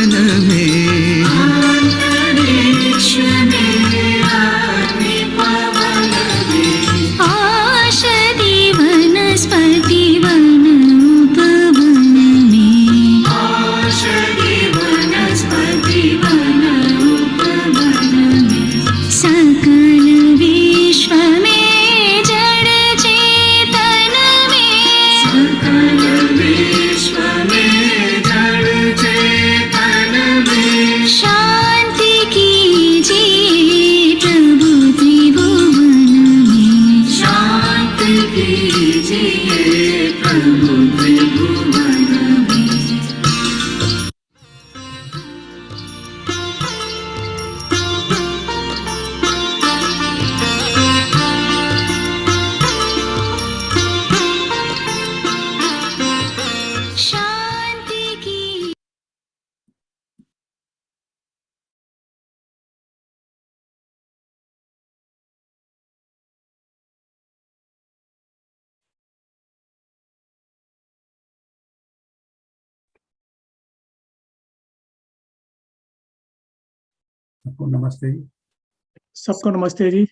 भुवन में अंतरिक्ष में अग्नि पवन में औषधि वनस्पति वन उपवन में औषधि वनस्पति वन उपवन में सकल विश्व में जड़ चेतन में सकल विश्व में जड़ चेतन में शांति कीजिए प्रभु त्रिभुवन में शांति कीजिए प्रभु त्रिभुवन में। शांति की सबको नमस्ते जी। सबको नमस्ते जी.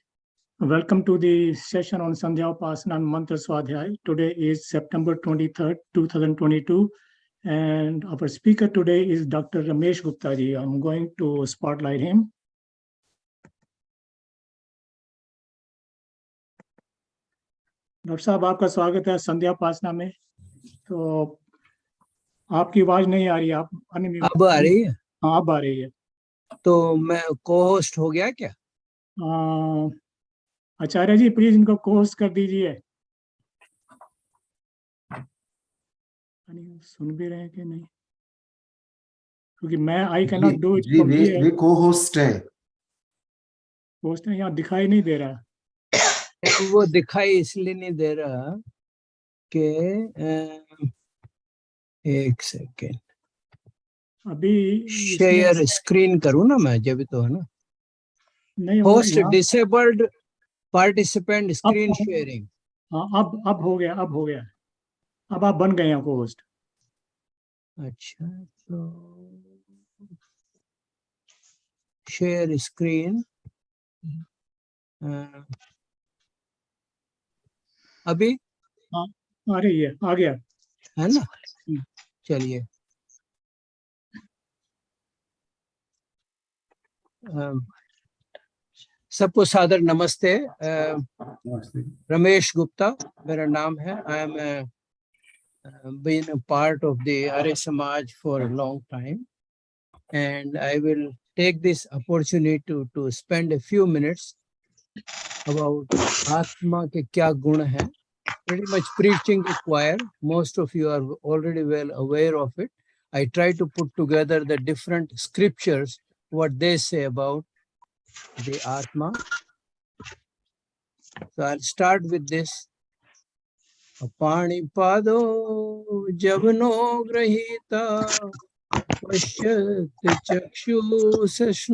Welcome to the session on Sandhyaa Upaasanaa and Mantra Swadhyaya. Today is September 23rd, 2022, and our speaker today is Dr. Ramesh Gupta ji. I'm going to spotlight him. Doctor साहब आपका स्वागत है संध्या उपासना में. तो आपकी आवाज नहीं आ रही, आप अब आ रही है? हाँ अब आ रही है. तो मैं को-होस्ट हो गया क्या? आचार्य जी प्लीज इनको कोर्स कर दीजिए. सुन भी रहे हैं कि नहीं, क्योंकि मैं I can not do it. Way co-host है. होस्ट है यहाँ दिखाई नहीं दे रहा. वो दिखाई इसलिए नहीं दे रहा कि एक सेकेंड अभी शेयर स्क्रीन करूँ ना मैं, जब तो है ना. नहीं host disabled participant screen sharing. हाँ अब हो गया, अब हो गया. अब आप बन गए हैं को होस्ट. अच्छा तो शेयर स्क्रीन अभी हाँ आ रही है, आ गया है ना. चलिए सबको सादर नमस्ते. रमेश गुप्ता मेरा नाम है. I am been a part of the Arya Samaj for a long time, and I will take this opportunity to spend a few minutes about Atma ke kya gun hai. Pretty much preaching to choir. Most of you are already well aware of it. I try to put together the different scriptures, what they say about the Atma. So I'll start with this. पाणिपादो जवनो गृहीता पश्यति चक्षुषश्नोत्य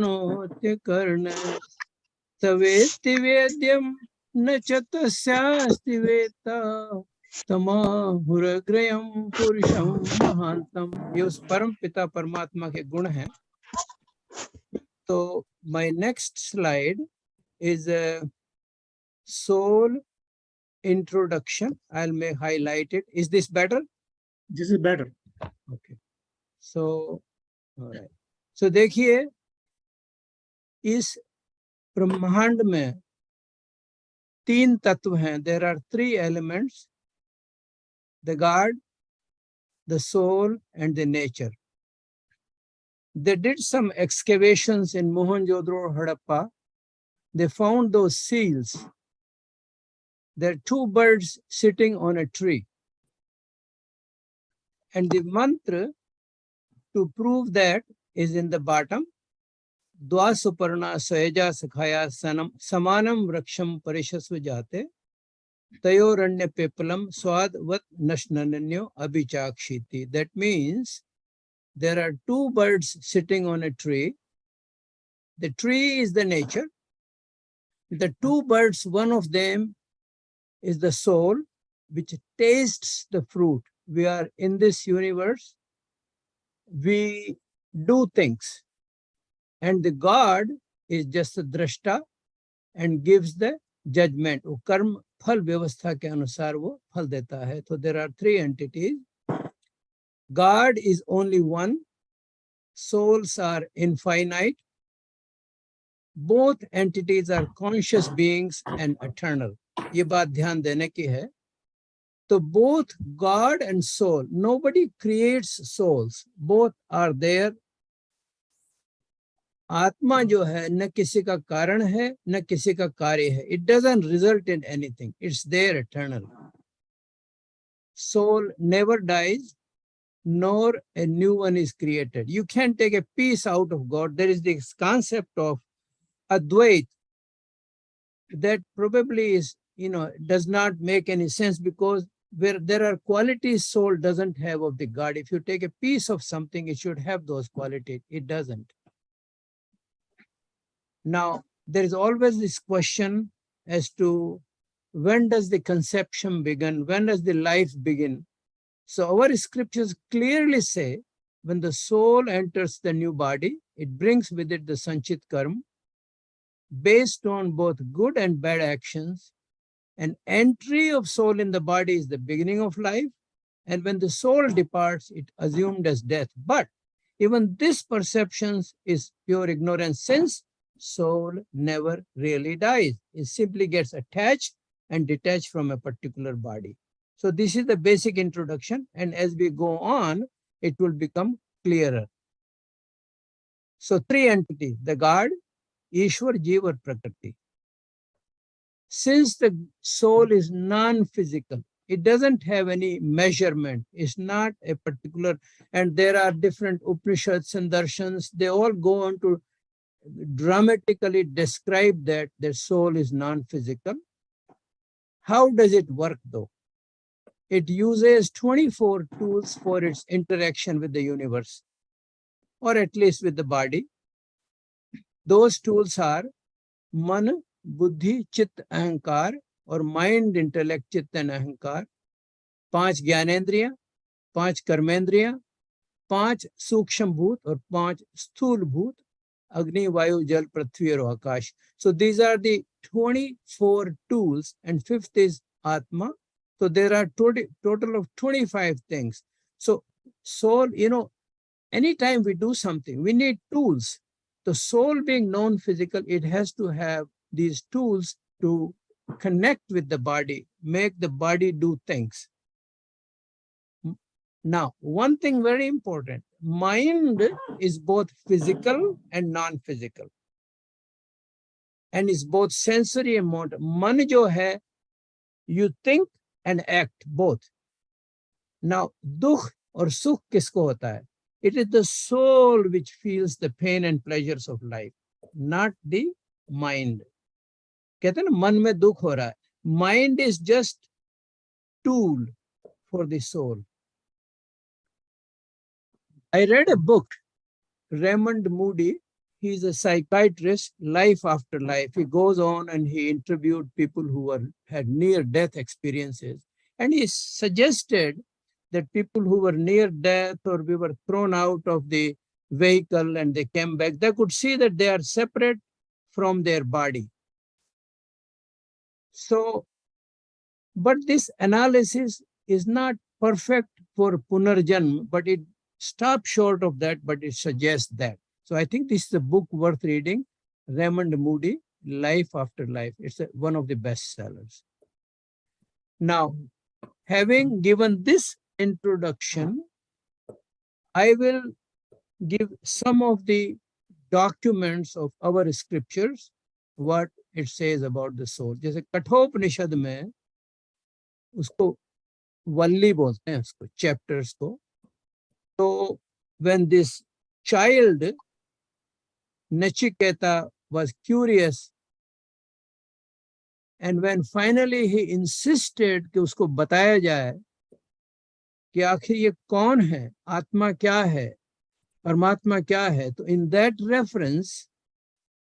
कर्ण तवेत्ति वेद्यं न च तस्यास्ति वेत्ता तमाहुरग्रयं पुरुषं महान्तं. ये उस परम पिता परमात्मा के गुण हैं. तो my next slide is a soul introduction. I'll may highlight it. Is this better? This is better. Okay. So, all right. So देखिए इस ब्रह्मांड में 3 तत्व हैं. There are 3 elements: the God, the soul, and the nature. They did some excavations in Mohenjo-daro, Harappa. They found those seals. There are 2 birds sitting on a tree. And the mantra to prove that is in the bottom. Dwa SUPARNAA SAYUJAA SAKHAAYAA SAMAANAM VRISKSHAM PARISHASVAJAATE TAYORANYAH PIPPALAM SWAADVATTYANASHNANNANYO ABHI CHAAKASHEETI. That means there are 2 birds sitting on a tree. The tree is the nature. The 2 birds, one of them is the soul, which tastes the fruit. We are in this universe. We do things. And the God is just a drashta and gives the judgment. वो कर्म फल व्यवस्था के अनुसार वो फल देता है. So there are three entities. God is only one. Souls are infinite. Both entities are conscious beings and eternal. ये बात ध्यान देने की है. So both God and soul, nobody creates souls. Both are there. आत्मा जो है न किसी का कारण है न किसी का कार्य है. It doesn't result in anything. It's there eternal. Soul never dies, nor a new one is created. You can't take a piece out of God. There is this concept of Advait that probably is, does not make any sense, because where there are qualities soul doesn't have of the God. If you take a piece of something, it should have those qualities. It doesn't. Now, there is always this question as to when does the conception begin? When does the life begin? So our scriptures clearly say when the soul enters the new body, it brings with it the sanchit karma based on both good and bad actions. An entry of soul in the body is the beginning of life, and when the soul departs, it assumed as death. But even this perception is pure ignorance, since soul never really dies. It simply gets attached and detached from a particular body. So this is the basic introduction, and as we go on, it will become clearer. So three entities, the God, Ishwar, Jiva, or Prakriti. Since the soul is non-physical, it doesn't have any measurement. It's not a particular, and there are different Upanishads and Darshans. They all go on to dramatically describe that their soul is non-physical. How does it work though? It uses 24 tools for its interaction with the universe, or at least with the body. Those tools are Man, Buddhi, Chit, Ahankar, or mind, intellect, Chit and Ahankar. 5 Gyanendriya, 5 Karmendriya, 5 Suksham Bhoot, or 5 Sthul Bhoot, Agni, Vayu, Jal, Prithvi, or Akash. So these are the 24 tools, and 5th is Atma. So there are total of 25 things. So soul, anytime we do something, we need tools. The soul being non-physical, it has to have these tools to connect with the body, make the body do things. Now, one thing very important, mind is both physical and non-physical, and is both sensory and motor. Man jo hai, you think and act both. Now, dukh or sukh kisko hota hai? It is the soul which feels the pain and pleasures of life, not the mind. कहते हैं ना मन में दुख हो रहा है. Mind is just tool for the soul. I read a book, Raymond Moody. He is a psychiatrist, life after life. He goes on and he interviewed people who had near-death experiences. And he suggested that people who were near death or we were thrown out of the vehicle and they came back, they could see that they are separate from their body. So, but this analysis is not perfect for Punarjanma, but it stops short of that, but it suggests that. So I think this is a book worth reading, Raymond Moody, Life After Life. It's one of the best sellers. Now, having given this introduction, I will give some of the documents of our scriptures, what it says about the soul. जैसे कठोपनिषद में उसको वल्ली बोलते हैं, उसको chapters को. So when this child Nachiketa was curious, and when finally he insisted कि उसको बताया जाए कि आखिर ये कौन है, आत्मा क्या है, परमात्मा क्या है, तो in that reference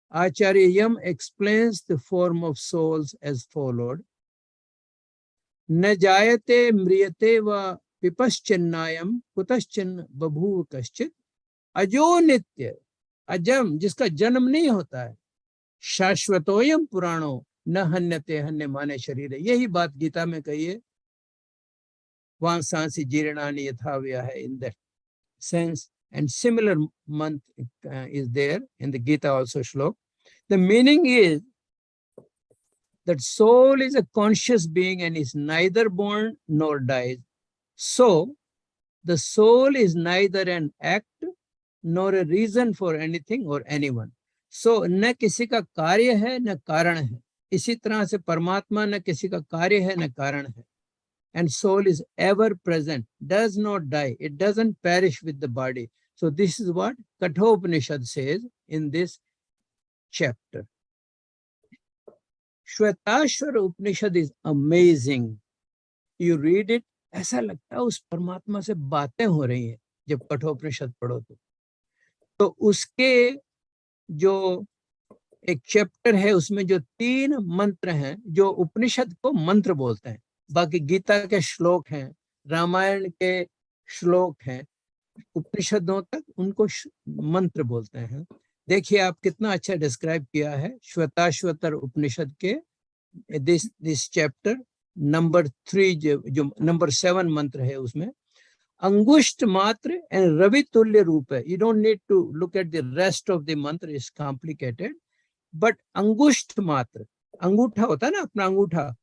Acharya Yam explains the form of souls as followed. न जायते म्रियते व विपश्चिन्नायम कुतश्चिन्न बभूव कश्चित अजो नित्य, अजम जिसका जन्म नहीं होता है, शाश्वतोयम पुराणो न हन्यते हन्य माने शरीर है। यही बात गीता में कही है, वांसांसि जीर्णानि यथा व्याह, in that sense. And similar month is there in the Gita also shlok. The meaning is that soul is a conscious being and is neither born nor dies. So the soul is neither an act nor a reason for anything or anyone. So न किसी का कार्य है न कारण है, इसी तरह से परमात्मा न किसी का कार्य है न कारण है. And soul is ever present, does not die, it doesn't perish with the body. So this is what Kathopanishad says in this chapter. Shvetashvara Upanishad is amazing. You read it, ऐसा लगता है उस परमात्मा से बातें हो रही हैं जब कठोपनिषद पढ़ो तो उसके जो एक चैप्टर है उसमें जो 3 मंत्र हैं जो उपनिषद को मंत्र बोलते हैं, बाकी गीता के श्लोक हैं, रामायण के श्लोक हैं, उपनिषदों तक उनको मंत्र बोलते हैं. देखिए आप कितना अच्छा डिस्क्राइब किया है श्वेताश्वतर उपनिषद के दिस चैप्टर नंबर 3 जो नंबर 7 मंत्र है उसमें अंगुष्ठ मात्र एंड रवि तुल्य रूप है. You don't need to look at the rest of the मंत्र, इज कॉम्प्लिकेटेड, बट अंगुष्ठ मात्र, अंगूठा होता है ना अपना अंगूठा,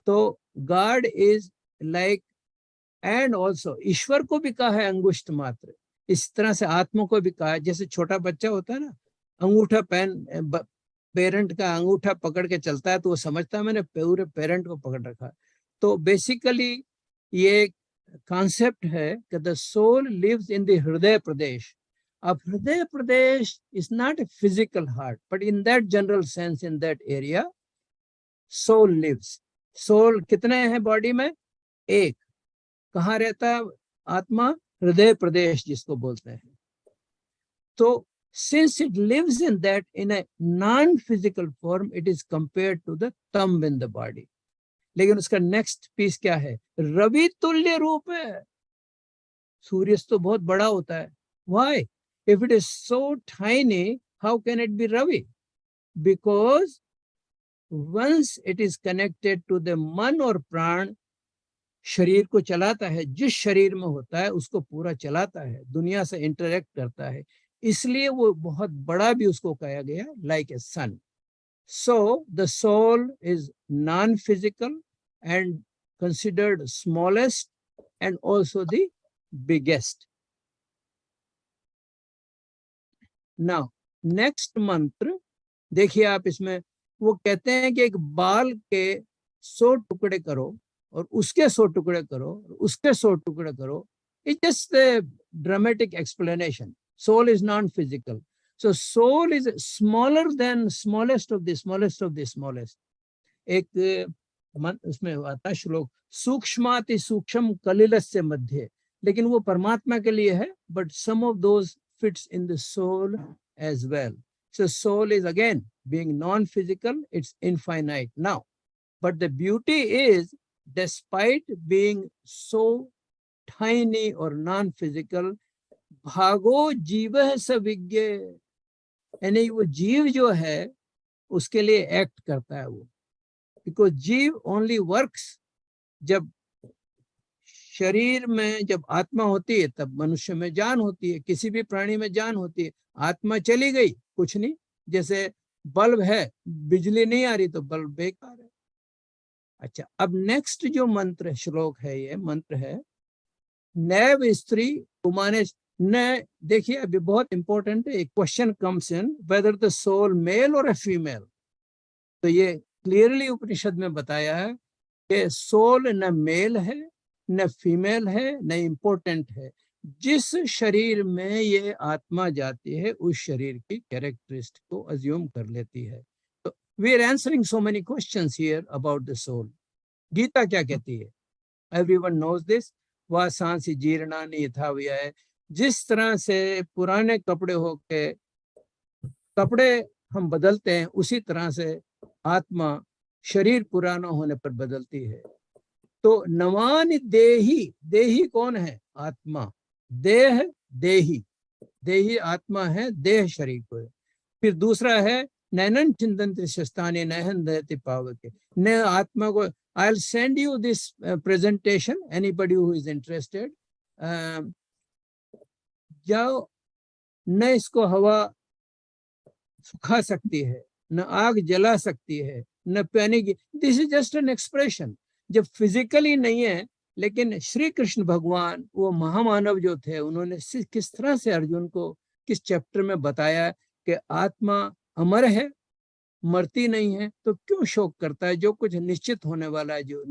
तो God is like, and also ईश्वर को भी कहा है अंगुष्ठ मात्र. इस तरह से आत्मा को भी कहा है, जैसे छोटा बच्चा होता है ना अंगूठा पेरेंट का अंगूठा पकड़ के चलता है तो वो समझता है मैंने पूरे पेरेंट को पकड़ रखा है. तो बेसिकली ये कॉन्सेप्ट है कि the soul lives in the हृदय प्रदेश. अब हृदय प्रदेश is not a physical heart, but in that general sense, in that area soul lives. Soul कितने हैं बॉडी में? एक. कहाँ रहता है आत्मा? हृदय प्रदेश जिसको बोलते हैं. तो since it lives in that in a non-physical form, it is compared to the thumb in the body. लेकिन उसका नेक्स्ट पीस क्या है? रवि तुल्य रूप है. सूर्य तो बहुत बड़ा होता है. Why? If it is so tiny, how can it be Ravi? Because once it is connected to the मन और प्राण, शरीर को चलाता है, जिस शरीर में होता है उसको पूरा चलाता है, दुनिया से इंटरेक्ट करता है, इसलिए वो बहुत बड़ा भी उसको कहा गया, like a son. So the soul is non-physical and considered smallest and also the biggest. Now next मंत्र देखिए आप, इसमें वो कहते हैं कि एक बाल के 100 टुकड़े करो और उसके 100 टुकड़े करो और उसके 100 टुकड़े करो. It's just a dramatic explanation. Soul is non-physical. So soul is smaller than smallest of the smallest of the smallest. एक उसमें आता है श्लोक, सूक्ष्माति सूक्ष्म कलिलस्य मध्य, लेकिन वो परमात्मा के लिए है, but some of those fits in the soul as well. So soul is again being non-physical, it's infinite now. But the beauty is, despite being so tiny or non-physical, भागो जीव स विज्ञ, यानी वो जीव जो है उसके लिए एक्ट करता है वो. बिकॉज जीव ओनली वर्क्स, जब शरीर में जब आत्मा होती है तब मनुष्य में जान होती है, किसी भी प्राणी में जान होती है. आत्मा चली गई कुछ नहीं, जैसे बल्ब है, बिजली नहीं आ रही तो बल्ब बेकार है. अच्छा, अब नेक्स्ट जो मंत्र श्लोक है, ये मंत्र है नैव स्त्री कुमाने न. देखिए अभी बहुत इंपॉर्टेंट है, एक question comes in whether the soul male और ए फीमेल. तो ये क्लियरली उपनिषद में बताया है कि सोल न मेल है न फीमेल है न इम्पोर्टेंट है. जिस शरीर में ये आत्मा जाती है उस शरीर की कैरेक्टरिस्टिक को अज्यूम कर लेती है. तो we are answering so many questions here about the soul. Gita क्या कहती है? Everyone knows this. वह सांसी जीर्णानि यथा व्याह. जिस तरह से पुराने कपड़े होके कपड़े हम बदलते हैं, उसी तरह से आत्मा शरीर पुराना होने पर बदलती है. तो नवानि देही, देही कौन है? आत्मा. देह देही, देही आत्मा है, देह शरीर को है। फिर दूसरा है नैनन चिंतन शस्ताने नहन दहति पावके, न आत्मा को। I will send you this presentation, anybody who is interested. जाओ, न इसको हवा सुखा सकती है, न आग जला सकती है, न पानी की। This is just an expression. जब फिजिकली नहीं है, लेकिन श्री कृष्ण भगवान वो महामानव जो थे, उन्होंने किस तरह से अर्जुन को किस चैप्टर में बताया कि आत्मा अमर है, मरती नहीं है, तो क्यों शोक करता है, जो कुछ निश्चित होने वाला है। जो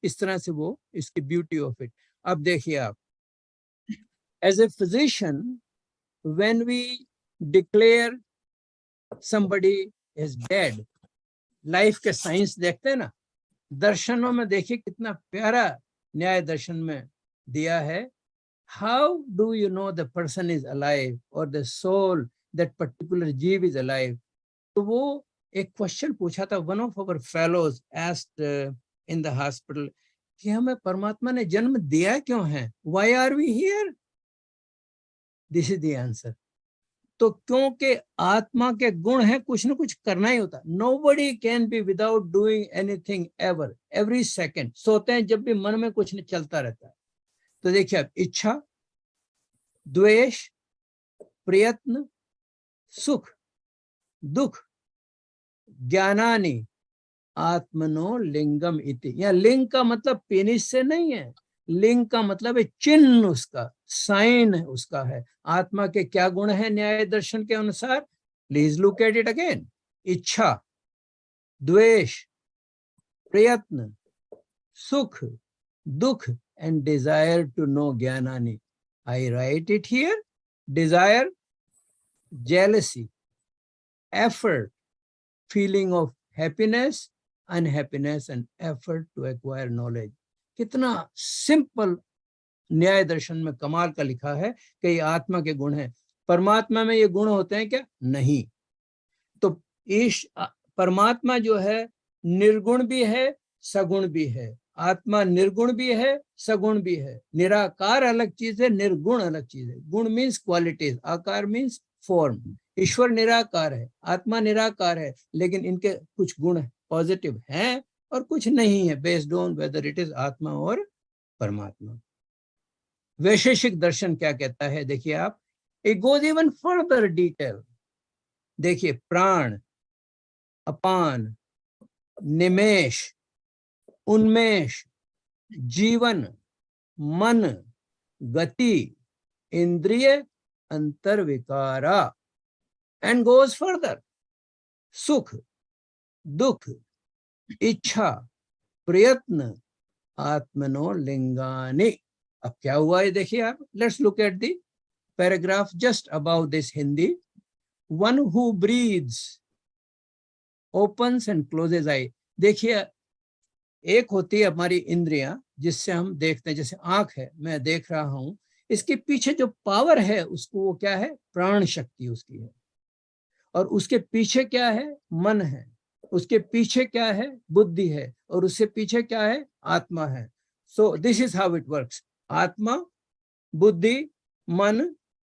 इस तरह से वो इसकी ब्यूटी ऑफ इट। अब देखिए आप, as a physician, when we declare somebody is dead, life के साइंस देखते हैं ना, दर्शनों में देखिए कितना प्यारा न्याय दर्शन में दिया है। How do you know the person is alive और द सोल, दैट पर्टिकुलर जीव इज अलाइव। तो वो एक क्वेश्चन पूछा था, one of our fellows asked in the hospital कि हमें परमात्मा ने जन्म दिया क्यों है, why are we here. This is the answer. तो क्योंकि आत्मा के गुण है, कुछ ना कुछ करना ही होता। Nobody can be without doing anything ever, every second. सोते हैं जब भी मन में कुछ नहीं चलता रहता है। तो देखिए आप, इच्छा, द्वेष, प्रयत्न, सुख, दुख, ज्ञानानि आत्मनो लिंगम इति। या लिंग का मतलब पेनिस से नहीं है, लिंग का मतलब है चिन्ह, उसका साइन उसका है। आत्मा के क्या गुण है न्याय दर्शन के अनुसार, please look at it again. इच्छा, द्वेष, प्रयत्न, सुख, दुख एंड डिजायर टू नो ज्ञानानि। I write it here. Desire, jealousy, effort, feeling of happiness, unhappiness and effort to acquire knowledge। कितना सिंपल न्याय दर्शन में कमाल का लिखा है कि ये आत्मा के गुण हैं। परमात्मा में ये गुण होते हैं क्या? नहीं। तो इस परमात्मा जो है निर्गुण भी है, सगुण भी है। आत्मा निर्गुण भी है, सगुण भी है। निराकार अलग चीज है, निर्गुण अलग चीज है। गुण मीन्स क्वालिटीज, आकार मीन्स फॉर्म। ईश्वर निराकार है, आत्मा निराकार है, लेकिन इनके कुछ गुण पॉजिटिव हैं और कुछ नहीं है, based on whether it is आत्मा और परमात्मा। वैशेषिक दर्शन क्या कहता है, देखिए आप, it goes even further detail. देखिए, प्राण, अपान, निमेष, उन्मेष, जीवन, मन, गति, इंद्रिय, अंतर्विकारा, एंड गोज फर्दर। सुख, दुख, इच्छा, प्रयत्न, आत्मनो लिंगानि। अब क्या हुआ है देखिए आप, let's look at the paragraph just about this Hindi. One who breathes opens and closes eye. देखिए, एक होती है हमारी इंद्रियां जिससे हम देखते हैं, जैसे आंख है, मैं देख रहा हूं, इसके पीछे जो पावर है उसको वो क्या है, प्राण शक्ति उसकी है। और उसके पीछे क्या है, मन है। उसके पीछे क्या है, बुद्धि है। और उससे पीछे क्या है, आत्मा है। So this is how it works. आत्मा, बुद्धि, मन,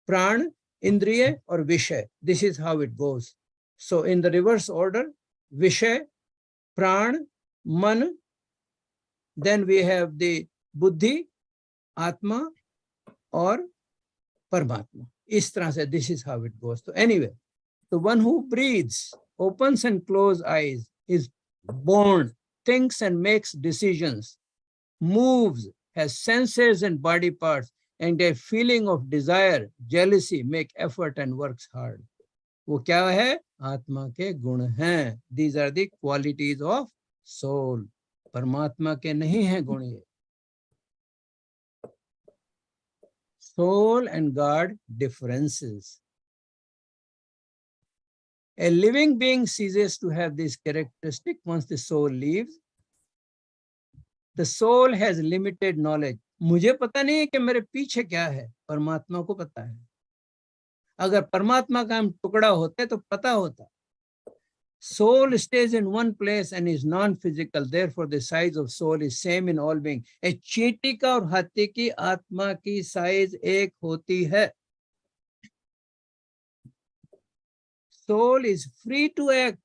प्राण, इंद्रिय और विषय। This is how it goes. So in the reverse order, विषय, प्राण, मन, then we have the बुद्धि, आत्मा और परमात्मा। इस तरह से this is how it goes. So anyway, the one who breathes, opens and closes eyes, is born, thinks and makes decisions, moves, has senses and body parts, and a feeling of desire, jealousy, make effort and works hard. वो क्या है, आत्मा के गुण हैं। These are the qualities of soul. परमात्मा के नहीं है गुण ये। Soul and God differences. A living being ceases to have this characteristic once the soul leaves. The soul has limited knowledge. मुझे पता नहीं है कि मेरे पीछे क्या है, परमात्मा को पता है। अगर परमात्मा का हम टुकड़ा होते तो पता होता। Soul stays in one place and is non-physical. Therefore, the size of soul is same in all beings. A चींटी का और हाथी की आत्मा की साइज एक होती है। Soul is free to act.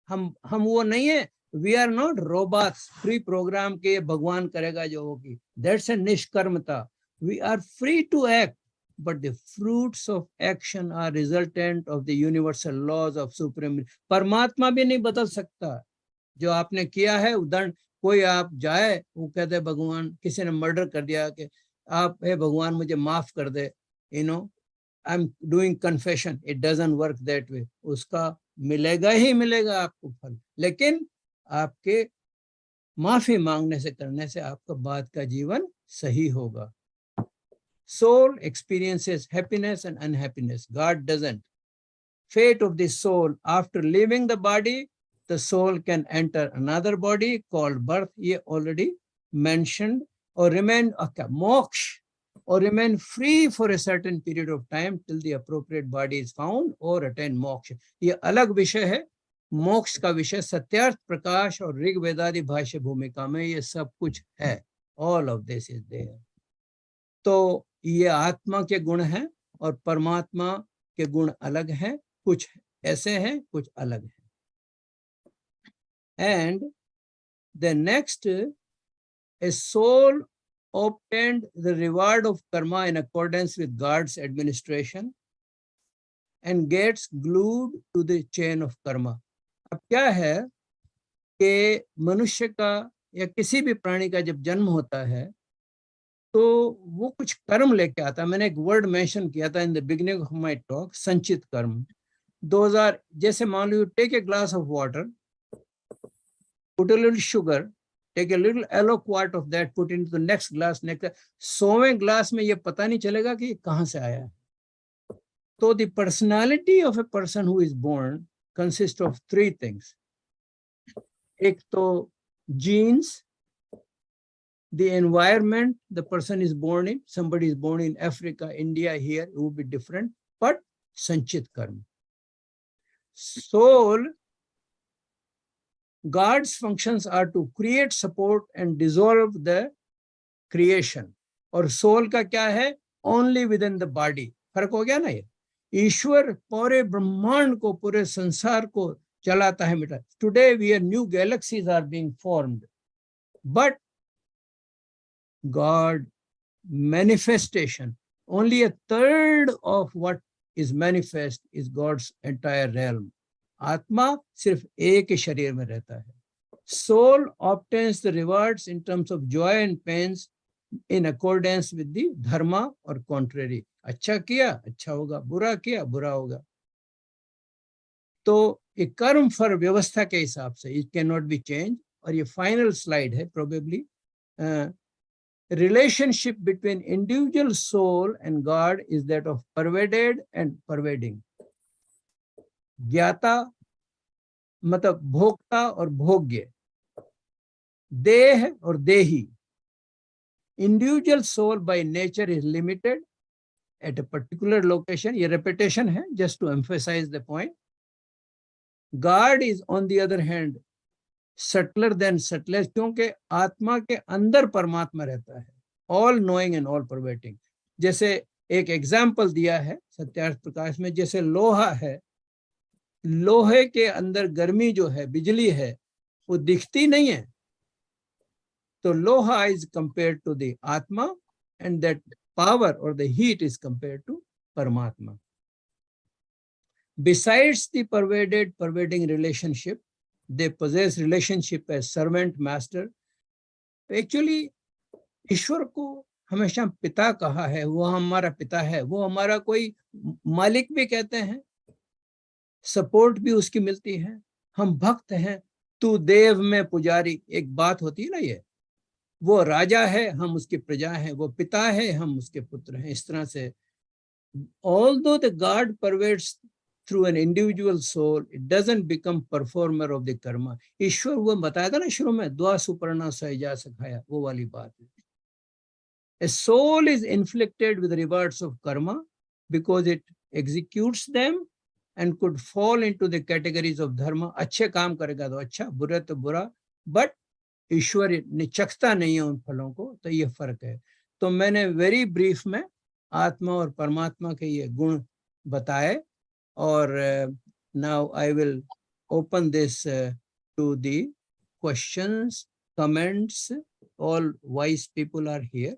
हम वो नहीं है, we are not robots pre program के भगवान करेगा जो होगी, दैट्स ए निष्कर्मता। We are free to act, but the fruits of action are resultant of the universal laws of supreme। परमात्मा भी नहीं बदल सकता। जो आपने किया है उदाहरण, कोई आप जाए, वो कहते भगवान, किसी ने मर्डर कर दिया, कि आप, हे भगवान मुझे माफ कर दे, you know, I am doing confession, it doesn't work that way. उसका मिलेगा ही मिलेगा आपको फल, लेकिन आपके माफी मांगने से, करने से आपका बाद का जीवन सही होगा। Soul experiences happiness and unhappiness. God doesn't. Fate of the soul, after leaving the body, the soul can enter another body called birth. Ye already mentioned. Or remain moksha, or remain free for a certain period of time till the appropriate body is found, or attain moksha. ये अलग विषय है। मोक्ष का विषय सत्यार्थ प्रकाश और ऋग्वेदादि भाष्य भूमिका में ये सब कुछ है। All of this is there. तो ये आत्मा के गुण हैं और परमात्मा के गुण अलग हैं, कुछ ऐसे हैं, कुछ अलग हैं। And the next, a soul obtained the reward of karma in accordance with God's administration and gets glued to the chain of karma। अब क्या है कि मनुष्य का या किसी भी प्राणी का जब जन्म होता है तो वो कुछ कर्म लेके आता है। मैंने एक वर्ड मेंशन किया था in the beginning of my talk, संचित कर्म। 2000, जैसे मान लो, take a glass of water, put a little sugar, take a little yellow quart of that, put into the next glass, next 100वें ग्लास में ये पता नहीं चलेगा कि कहां से आया है। तो the personality of a person who is born consist of 3 things. एक तो genes, the environment the person is born in. Somebody is born in Africa, India, here, it would be different, but sanchit karma. Soul, God's functions are to create, support and dissolve the creation. और soul का क्या है? Only within the body. फर्क हो गया ना ये? ईश्वर पूरे ब्रह्मांड को, पूरे संसार को चलाता है, मिटा। Today we are new galaxies are being formed, but God manifestation, only 1/3 of what is manifest is God's entire realm. आत्मा सिर्फ एक ही शरीर में रहता है। Soul obtains the rewards in terms of joy and pains in accordance with the dharma or contrary. अच्छा किया अच्छा होगा, बुरा किया बुरा होगा। तो ये कर्म फल व्यवस्था के हिसाब से, it cannot be changed। और ये फाइनल स्लाइड है probably। Relationship between individual soul and God is that of pervaded and pervading। ज्ञाता मतलब भोक्ता और भोग्य, देह और देही। Individual soul by nature is limited at a particular location। ये repetition है just to emphasize the point। God is on the other hand subtler than subtlest, क्योंकि आत्मा के अंदर परमात्मा रहता है, all knowing and all pervading। जैसे एक एग्जाम्पल दिया है सत्यार्थ प्रकाश में, जैसे लोहा है, लोहे के अंदर गर्मी जो है, बिजली है, वो दिखती नहीं है। तो लोहा इज कंपेयर्ड टू द आत्मा एंड दैट पावर और the heat is compared to परमात्मा। Besides the pervading relationship, they possess relationship as servant master। Actually, ईश्वर को हमेशा पिता कहा है, वो हमारा पिता है, वो हमारा कोई मालिक भी कहते हैं, सपोर्ट भी उसकी मिलती है। हम भक्त हैं, तू देव में पुजारी, एक बात होती है ना ये। वो राजा है, हम उसकी प्रजा हैं, वो पिता है, हम उसके पुत्र हैं। इस तरह से although the God pervades through an individual soul, it doesn't become performer of the karma। ईश्वर वो बताया था ना शुरू में, द्वा सुपर्णा सयुजा सखाया, वो वाली बात है। A soul is inflicted with rewards of karma because it executes them and could fall into the categories of dharma। अच्छे काम करेगा तो अच्छा, बुरा तो बुरा, but ईश्वर निचकता नहीं है उन फलों को। तो ये फर्क है। तो मैंने वेरी ब्रीफ में आत्मा और परमात्मा के ये गुण बताए Or now I will open this to the questions, comments. All wise people are here.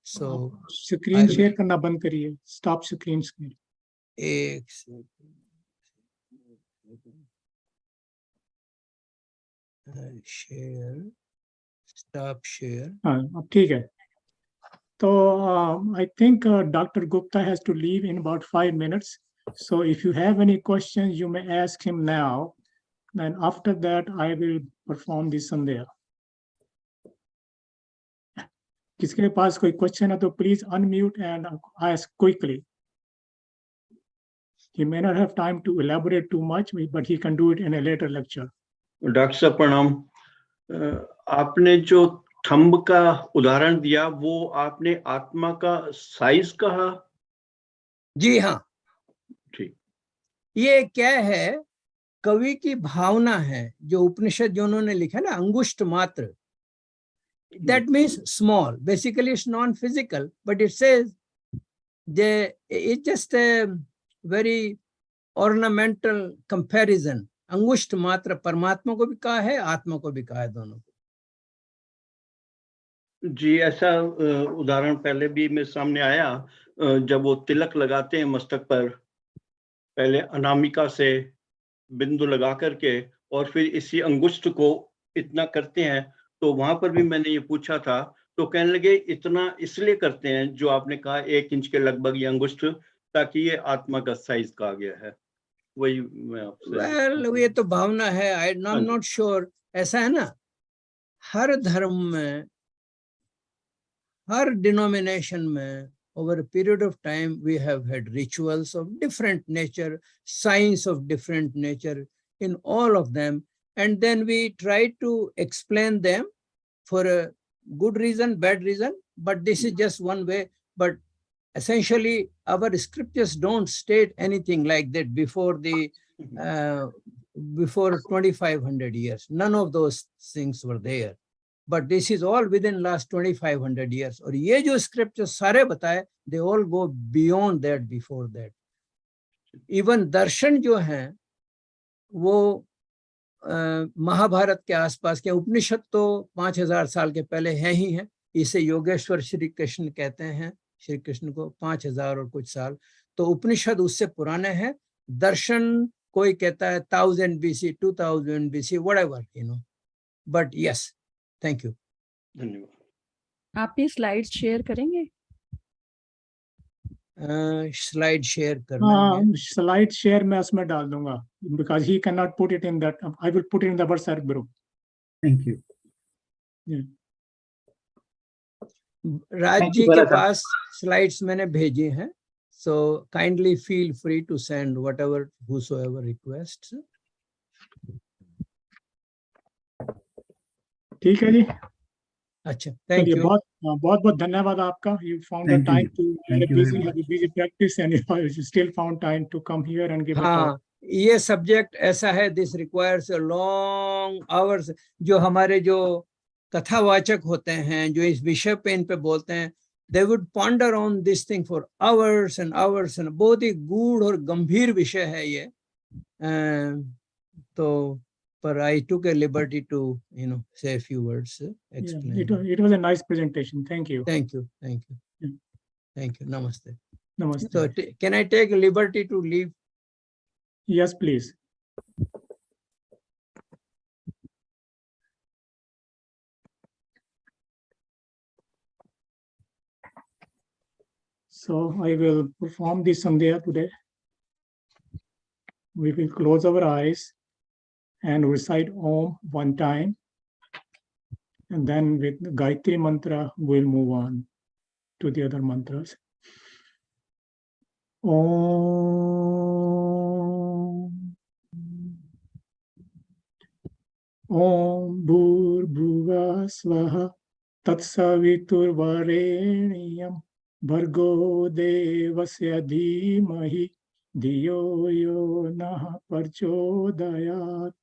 So screen share करना बंद करिए. Stop screen share. एक second. Share, stop share. हाँ, अब ठीक है. So I think Dr. Gupta has to leave in about 5 minutes. So if you have any questions, you may ask him now. And after that, I will perform the Sandhyaa. किसके पास कोई question है तो please unmute and ask quickly. He may not have time to elaborate too much, but he can do it in a later lecture. Doctor साहब प्रणाम. आपने जो thumb का उदाहरण दिया वो आपने आत्मा का साइज कहा? जी हाँ. ठीक. ये क्या है, कवि की भावना है. जो उपनिषद जो उन्होंने लिखा ना, अंगुष्ठ मात्र, that means small. Basically it's non-physical, but it says it's just a very ornamental comparison. अंगुष्ठ मात्र परमात्मा को भी कहा है, आत्मा को भी कहा है, दोनों को. जी, ऐसा उदाहरण पहले भी मेरे सामने आया. जब वो तिलक लगाते हैं मस्तक पर, पहले अनामिका से बिंदु लगा करके और फिर इसी अंगुष्ठ को इतना करते हैं, तो वहां पर भी मैंने ये पूछा था, तो कहने लगे इतना इसलिए करते हैं, जो आपने कहा 1 इंच के लगभग ये अंगुष्ठ, ताकि ये आत्मा का साइज कहा गया है. वही मैं आपसे. Well, ये तो भावना है. I'm not sure. ऐसा है ना, हर धर्म में, हर डिनोमिनेशन में, over a period of time we have had rituals of different nature, science of different nature in all of them, and then we try to explain them for a good reason, bad reason, but this is just one way. But essentially our scriptures don't state anything like that before the before 2500 years. None of those things were there. But this is all within last 2500 years. और ये जो scriptures सारे बताए, they all go beyond that, before that. Even दर्शन जो हैं, वो महाभारत के आसपास के, उपनिषद तो 5000 साल के पहले हैं ही हैं. इसे योगेश्वर श्री कृष्ण कहते हैं, श्री कृष्ण को 5000 और कुछ साल. तो उपनिषद उससे पुराने हैं. दर्शन कोई कहता है 1000 BC, 2000 BC, whatever, you know. But yes, thank you. धन्यवाद. आप ये स्लाइड्स शेयर करेंगे? स्लाइड शेयर करना है. स्लाइड शेयर मैं उसमें डाल दूंगा, because he cannot put it in that. I will put it in the WhatsApp group. Thank you. Yeah. Raj ji के पास स्लाइड्स मैंने भेजे हैं. So kindly feel free to send whatever, whosoever requests. ठीक है जी. अच्छा, thank you. बहुत बहुत धन्यवाद आपका. You found the time to busy practice and you still found time to come here and give a talk. ये सब्जेक्ट ऐसा है, this requires a long hours. जो हमारे जो कथावाचक होते हैं, जो इस विषय पे इन पे बोलते हैं, they would ponder on this thing for hours and hours, and बहुत ही गूढ़ और गंभीर विषय है ये. तो but I took a liberty to, you know, say a few words, explain. Yeah, it was a nice presentation. Thank you. Thank you. Thank you. Yeah. Thank you. Namaste. Namaste. So can I take liberty to leave? Yes, please. So I will perform the Sandhyaa today. We will close our eyes and recite Om one time. And then with the Gayatri mantra, we'll move on to the other mantras. Om. Om Bhur-Bhuva Swaha Tatsaviturvareniyam Bhargo Devasya Dhimahi Dhiyo Yo Nah Parchodayat.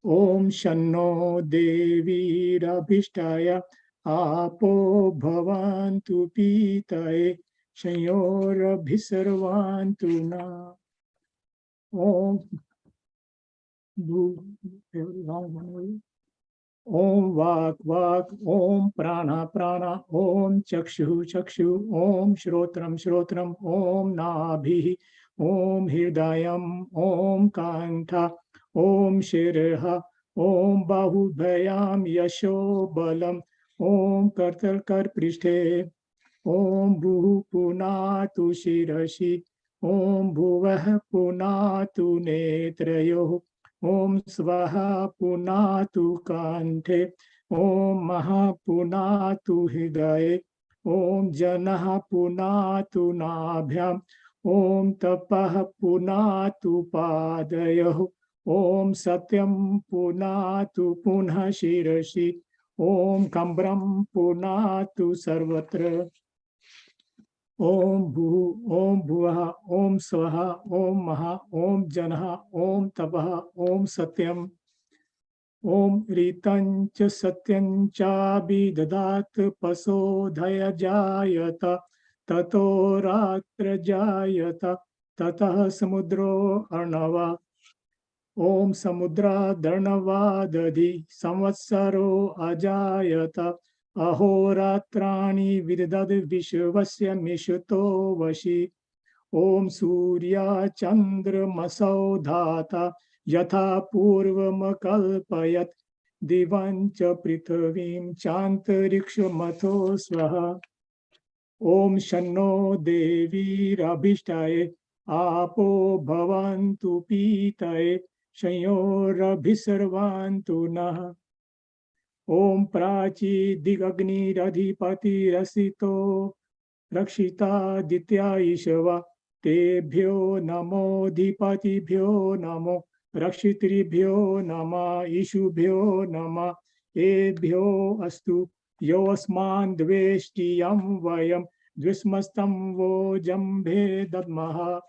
Om Shanno Devi Rabhishtaya Apo Bhavantu Pitaye Shayor Abhisarvantu Na. Om Om Vak Vak, Om Prana Prana, Om Chakshu Chakshu, Om Shrotram Shrotram, Om Nabhi, Om Hridayam, Om Kantha, Om Shirha, Om Bahubhayam Yasho Balam, Om Kartal Kar Prishthe, Om Bhuhu Punatu Shirashi, Om Bhuvah Punatu Netrayo, Om Swaha Punatu Kanthe, Om Maha Punatu Hidaye, Om Janaha Punatu Nabhyam, Om Tapah Punatu Padayo, Om Satyam Punatu Punha Shirashi, Om Kambram Punatu Sarvatra. Om Bhu, Om Bhuvaha, Om Swaha, Om Maha, Om Janaha, Om Tapaha, Om Satyam, Om Ritancha Satyancha Bidadat Pasodhaya Jayata, Tato Ratra Jayata, Tatah Samudro Arnava, Om Samudra Dharnavadadi, Samvatsaro Ajayata, Ahoratrani Vidad Vishvasya Mishuto Vashi, Om Surya Chandra Masau Dhata, Yatha Purvam Kalpayat, Divancha Prithvim Chantariksha Matho Swaha, Om Shanno Devi Rabhishtaye, Apo Bhavantu Pitaye, Shayorabhisarvantu Nah. Om Prachi Digagni Radhipati Rasito Rakshita Ditya Ishava Tebhyo Namo Dipatibhyo Namo Rakshitribhyo Nama Ishubhyo Nama Ebhyo Astu Yosman Dveshtiyam Vayam Dvismastam Vo Jambhe Dadmaha.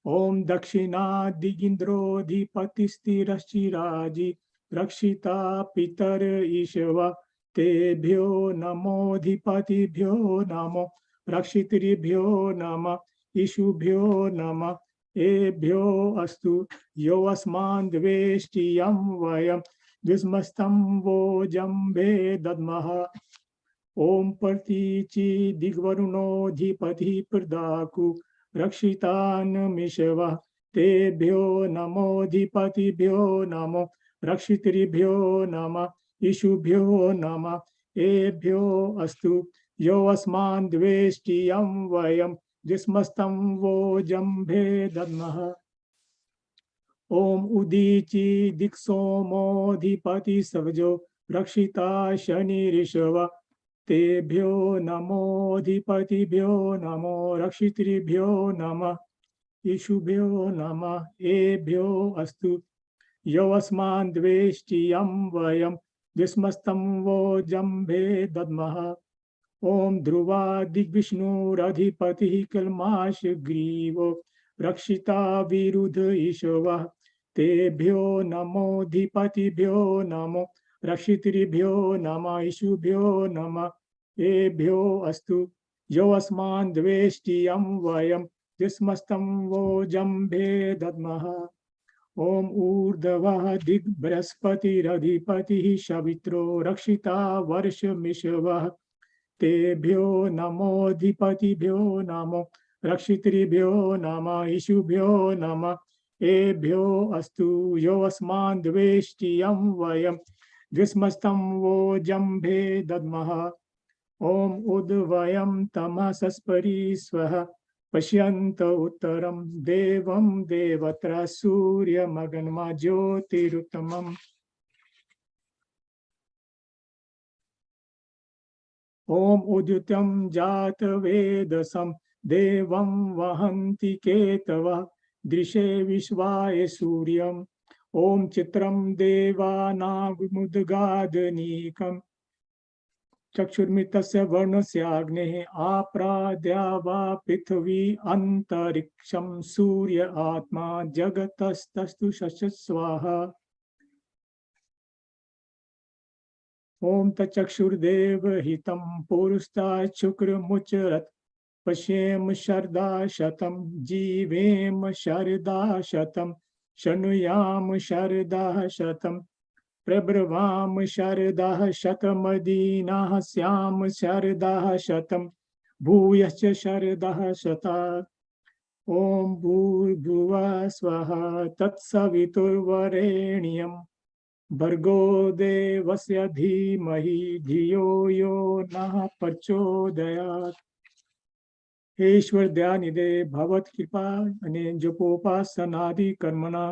Om Dakshina Digindro Dipatistirashi Rakshita Pitar Ishava Tebhyo Namo Dipatibhyo Namo Rakshitribhyo Nama Ishubhyo Nama Ebhyo Astu Yosman Dveshtiyam Vayam Dvismastam Vo Jambhe Dadmaha. Om Partichi Digvaruno Dhipati Pradaku Rakshitan Mishava Tebhyo Namo Dhipatibhyo Namo Rakshitribhyo Nama Ishubhyo Nama Ebhyo Astu Yosman Dveshtiyam Vayam Jismastam Vo Jambhe Dadmaha. Om Udichi Diksomo Dhipati Savjo Rakshita Shani Rishava Tebhyo Namo Dhipatibhyo Namo Rakshitribhyo Nama Ishubhyo Nama Ebhyo Astu Yosman Dveshtiyam Vayam Dismastam Vo Jambhe Dadmaha. Om Dhruva Digvishnu Radhipati Kalmash Grivo Rakshita Virudha Ishava Tebhyo Namo Dhipatibhyo Namo Rakshitribhyo Nama Ishubhyo Nama Ebhyo Astu Yosman Dveshtiyam Vayam Dismastam Vo Jambhe Dadmaha. Om Urdhava Dig Braspati Radhipati Shavitro Rakshita Varsha Mishava Tebhyo Namo Dhipatibhyo Namo Rakshitribhyo Nama Ishubhyo Nama Ebhyo Astu Yosman Dveshtiyam Vayam Dvismastam Vo Jambhe Dadmaha. Om Udvayam Tamasaspari Swaha Pashyanta Uttaram Devam Devatra Surya Maganma Jyotiruttamam. Om Udyutam Jata Vedasam Devam Vahanti Ketava Drishe Vishvaya Suryam. Om Chitram Deva Nagmudgadanekam Chakshurmitasya Varnasya Apradhyava Prithvi Antariksham Surya Atma Jagatastastu Shashaswaha. Om Tachakshurdev Hitam Purusta Chukra Mucharat Pashyem Sharda Shatam Jivem Sharda Shatam Shanuyam Sharda Shatam Prabhravam Sharda Shatamadina Syam Sharda Shatam Bhuyascha Sharda Shata Om Bhurbhuva Swaha Tatsaviturvarenyam Bhargo Devasya Dhimahi Dhiyo Yo Nah Prachodayat. हे ईश्वर दयानिधे भगवत कृपा अने जपोपासनादि कर्मणा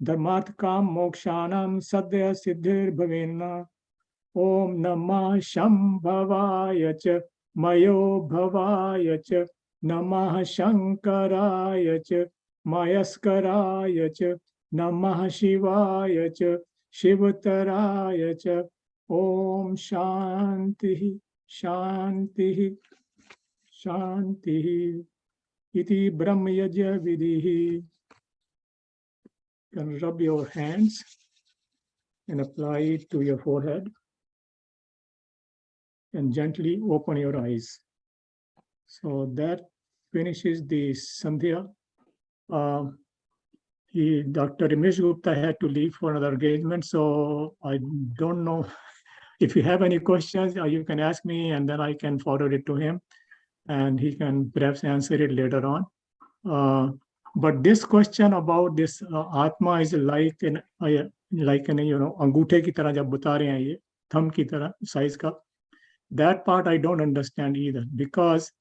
धर्मार्थ काम मोक्षाणां सद्य सिद्धिर्भवेन्न। ओम नमः शंभवाय च मयो भवाय च नमः शंकराय च मयस्कराय च नमः शिवाय च शिवतराय च। ओम शांति शांति Shanti iti Brahma Yajna Vidhi. You can rub your hands and apply it to your forehead and gently open your eyes. So that finishes the Sandhya. Dr. Ramesh Gupta had to leave for another engagement, so I don't know if you have any questions, you can ask me and then I can forward it to him, and he can perhaps answer it later on. But this question about this Atma is like an अंगूठे की तरह जब बता रहे हैं ये thumb की तरह size का, that part I don't understand either, because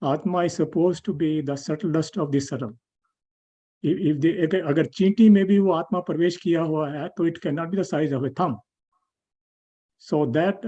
Atma is supposed to be the subtlest of the subtle. अगर चींटी में भी वो आत्मा प्रवेश किया हुआ है तो it cannot be the size of a thumb. So that